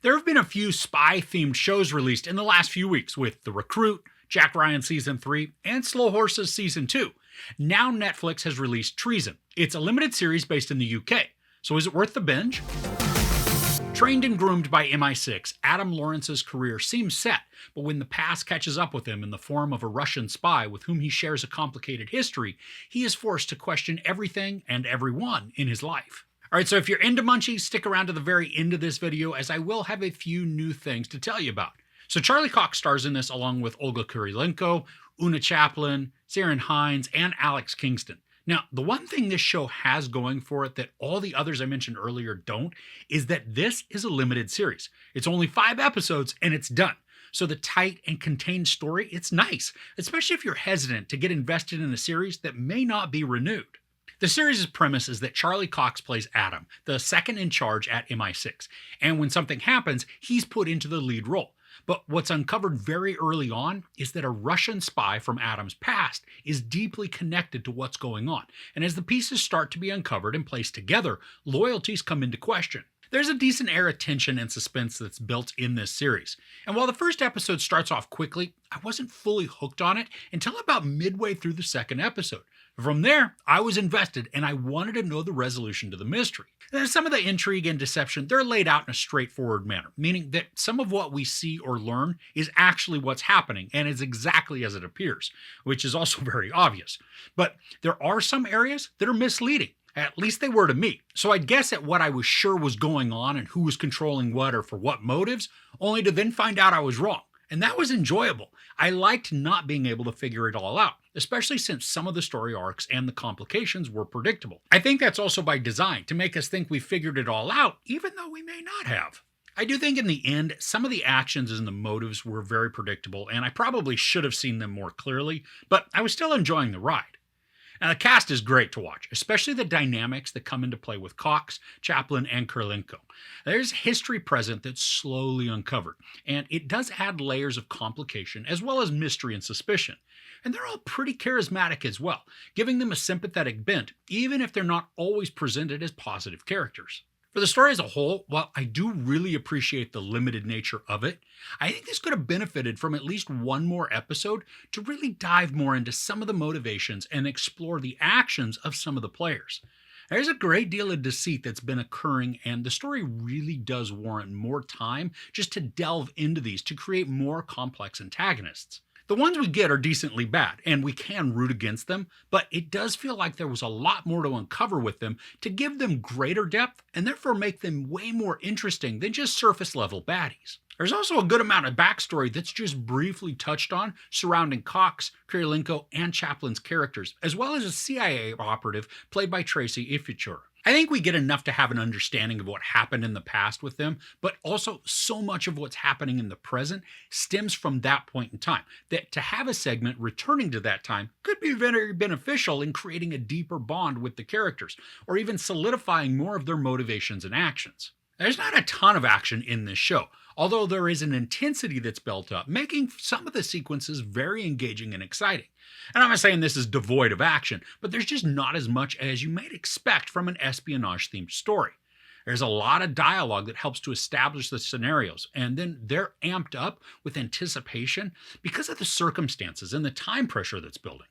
There have been a few spy-themed shows released in the last few weeks with The Recruit, Jack Ryan Season 3, and Slow Horses Season 2. Now Netflix has released Treason. It's a limited series based in the UK. So is it worth the binge? Trained and groomed by MI6, Adam Lawrence's career seems set, but when the past catches up with him in the form of a Russian spy with whom he shares a complicated history, he is forced to question everything and everyone in his life. Alright, so if you're into Munchies, stick around to the very end of this video as I will have a few new things to tell you about. So Charlie Cox stars in this along with Olga Kurylenko, Oona Chaplin, Ciaran Hinds, and Alex Kingston. Now, the one thing this show has going for it that all the others I mentioned earlier don't is that this is a limited series. It's only 5 episodes and it's done. So the tight and contained story, it's nice, especially if you're hesitant to get invested in a series that may not be renewed. The series' premise is that Charlie Cox plays Adam, the second in charge at MI6, and when something happens, he's put into the lead role. But what's uncovered very early on is that a Russian spy from Adam's past is deeply connected to what's going on, and as the pieces start to be uncovered and placed together, loyalties come into question. There's a decent air of tension and suspense that's built in this series, and while the first episode starts off quickly, I wasn't fully hooked on it until about midway through the second episode. From there, I was invested and I wanted to know the resolution to the mystery. And some of the intrigue and deception, they're laid out in a straightforward manner, meaning that some of what we see or learn is actually what's happening and is exactly as it appears, which is also very obvious. But there are some areas that are misleading. At least they were to me. So I'd guess at what I was sure was going on and who was controlling what or for what motives, only to then find out I was wrong. And that was enjoyable. I liked not being able to figure it all out, especially since some of the story arcs and the complications were predictable. I think that's also by design, to make us think we figured it all out, even though we may not have. I do think in the end, some of the actions and the motives were very predictable, and I probably should have seen them more clearly, but I was still enjoying the ride. Now, the cast is great to watch, especially the dynamics that come into play with Cox, Chaplin, and Kurylenko. There's history present that's slowly uncovered, and it does add layers of complication as well as mystery and suspicion. And they're all pretty charismatic as well, giving them a sympathetic bent, even if they're not always presented as positive characters. For the story as a whole, while I do really appreciate the limited nature of it, I think this could have benefited from at least one more episode to really dive more into some of the motivations and explore the actions of some of the players. There's a great deal of deceit that's been occurring, and the story really does warrant more time just to delve into these to create more complex antagonists. The ones we get are decently bad, and we can root against them, but it does feel like there was a lot more to uncover with them to give them greater depth and therefore make them way more interesting than just surface-level baddies. There's also a good amount of backstory that's just briefly touched on surrounding Cox, Kurylenko, and Chaplin's characters, as well as a CIA operative played by Tracy Ifichur. I think we get enough to have an understanding of what happened in the past with them, but also so much of what's happening in the present stems from that point in time, that to have a segment returning to that time could be very beneficial in creating a deeper bond with the characters, or even solidifying more of their motivations and actions. There's not a ton of action in this show, although there is an intensity that's built up, making some of the sequences very engaging and exciting. And I'm not saying this is devoid of action, but there's just not as much as you might expect from an espionage-themed story. There's a lot of dialogue that helps to establish the scenarios, and then they're amped up with anticipation because of the circumstances and the time pressure that's building.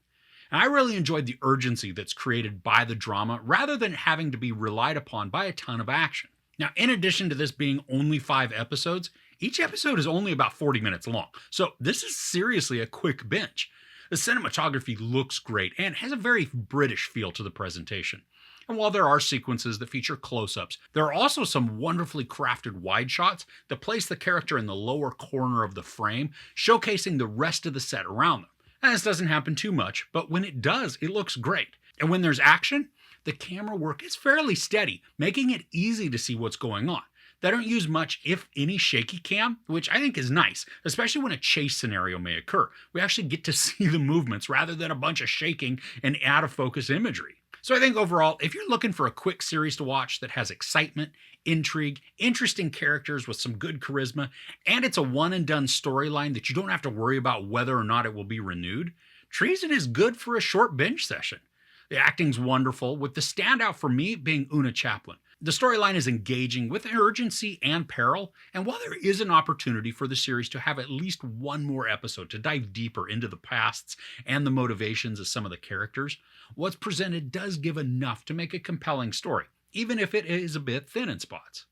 And I really enjoyed the urgency that's created by the drama rather than having to be relied upon by a ton of action. Now, in addition to this being only 5 episodes, each episode is only about 40 minutes long, so this is seriously a quick binge. The cinematography looks great and has a very British feel to the presentation. And while there are sequences that feature close-ups, there are also some wonderfully crafted wide shots that place the character in the lower corner of the frame, showcasing the rest of the set around them. And this doesn't happen too much, but when it does, it looks great. And when there's action, the camera work is fairly steady, making it easy to see what's going on. They don't use much, if any, shaky cam, which I think is nice, especially when a chase scenario may occur. We actually get to see the movements rather than a bunch of shaking and out-of-focus imagery. So I think overall, if you're looking for a quick series to watch that has excitement, intrigue, interesting characters with some good charisma, and it's a one-and-done storyline that you don't have to worry about whether or not it will be renewed, Treason is good for a short binge session. The acting's wonderful, with the standout for me being Oona Chaplin. The storyline is engaging with urgency and peril, and while there is an opportunity for the series to have at least one more episode to dive deeper into the pasts and the motivations of some of the characters, what's presented does give enough to make a compelling story, even if it is a bit thin in spots.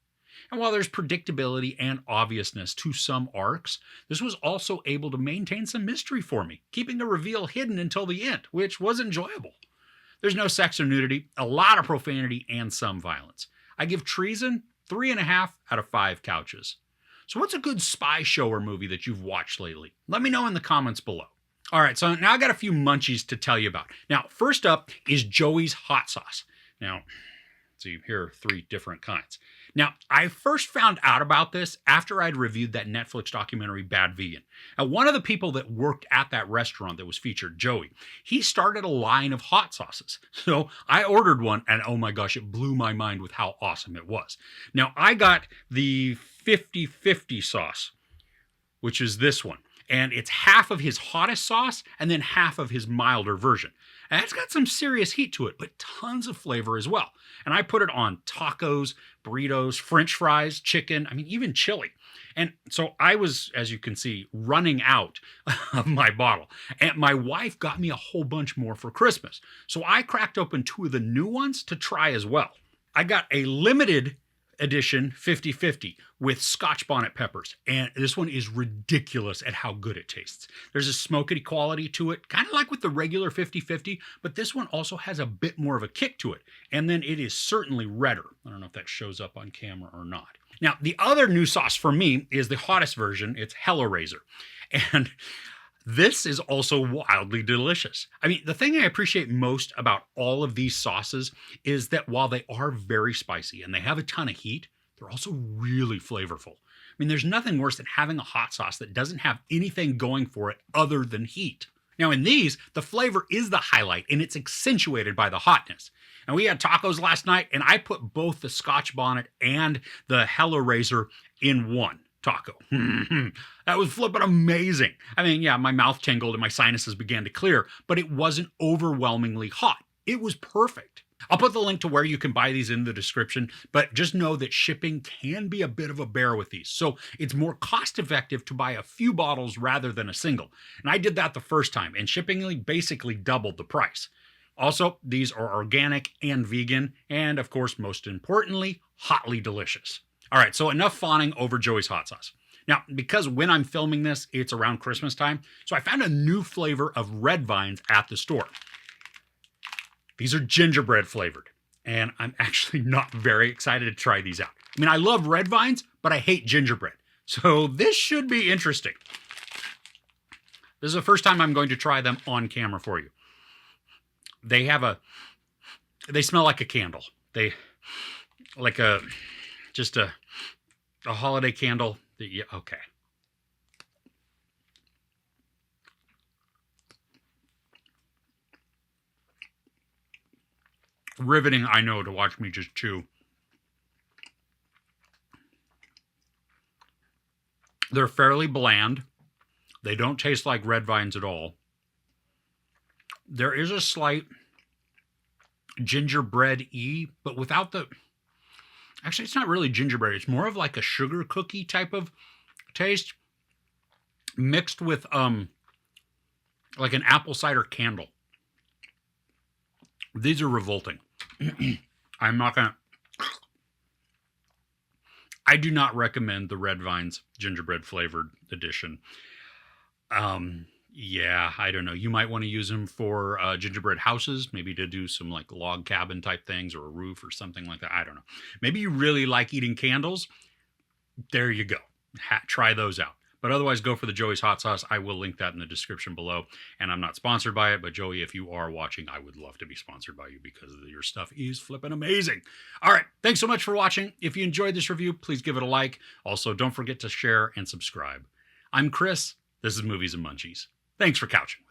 And while there's predictability and obviousness to some arcs, this was also able to maintain some mystery for me, keeping the reveal hidden until the end, which was enjoyable. There's no sex or nudity, a lot of profanity, and some violence. I give Treason 3.5 out of 5 couches. So what's a good spy show or movie that you've watched lately? Let me know in the comments below. All right, so now I got a few munchies to tell you about. Now, first up is Joey's hot sauce. Now, so here are 3 different kinds. Now, I first found out about this after I'd reviewed that Netflix documentary, Bad Vegan. Now, one of the people that worked at that restaurant that was featured, Joey, he started a line of hot sauces. So I ordered one, and oh my gosh, it blew my mind with how awesome it was. Now, I got the 50-50 sauce, which is this one. And it's half of his hottest sauce and then half of his milder version. And it's got some serious heat to it, but tons of flavor as well. And I put it on tacos, burritos, French fries, chicken, even chili. And so I was, as you can see, running out of my bottle. And my wife got me a whole bunch more for Christmas. So I cracked open 2 of the new ones to try as well. I got a limited edition 50-50 with Scotch bonnet peppers, and this one is ridiculous at how good it tastes. There's a smoky quality to it, kind of like with the regular 50-50, but this one also has a bit more of a kick to it, and then it is certainly redder. I don't know if that shows up on camera or not. Now, the other new sauce for me is the hottest version. It's Hellraiser, and this is also wildly delicious. The thing I appreciate most about all of these sauces is that while they are very spicy and they have a ton of heat, they're also really flavorful. There's nothing worse than having a hot sauce that doesn't have anything going for it other than heat. Now in these, the flavor is the highlight and it's accentuated by the hotness. And we had tacos last night and I put both the Scotch bonnet and the Hellraiser in one taco. That was flipping amazing. My mouth tingled and my sinuses began to clear, but it wasn't overwhelmingly hot. It was perfect. I'll put the link to where you can buy these in the description, but just know that shipping can be a bit of a bear with these. So it's more cost effective to buy a few bottles rather than a single. And I did that the first time and shipping basically doubled the price. Also, these are organic and vegan, and of course, most importantly, hotly delicious. All right, so enough fawning over Joey's hot sauce. Now, because when I'm filming this, it's around Christmas time, so I found a new flavor of red vines at the store. These are gingerbread flavored, and I'm actually not very excited to try these out. I love red vines, but I hate gingerbread. So this should be interesting. This is the first time I'm going to try them on camera for you. They smell like a candle. Just a holiday candle. Okay. Riveting, I know, to watch me just chew. They're fairly bland. They don't taste like red vines at all. There is a slight gingerbread-y, but without the... Actually, it's not really gingerbread. It's more of like a sugar cookie type of taste mixed with like an apple cider candle. These are revolting. I do not recommend the Red Vines gingerbread flavored edition. Yeah, I don't know. You might want to use them for gingerbread houses, maybe to do some like log cabin type things or a roof or something like that. I don't know. Maybe you really like eating candles. There you go. Try those out. But otherwise, go for the Joey's hot sauce. I will link that in the description below. And I'm not sponsored by it, but Joey, if you are watching, I would love to be sponsored by you because your stuff is flipping amazing. All right, thanks so much for watching. If you enjoyed this review, please give it a like. Also, don't forget to share and subscribe. I'm Chris. This is Movies and Munchies. Thanks for couching.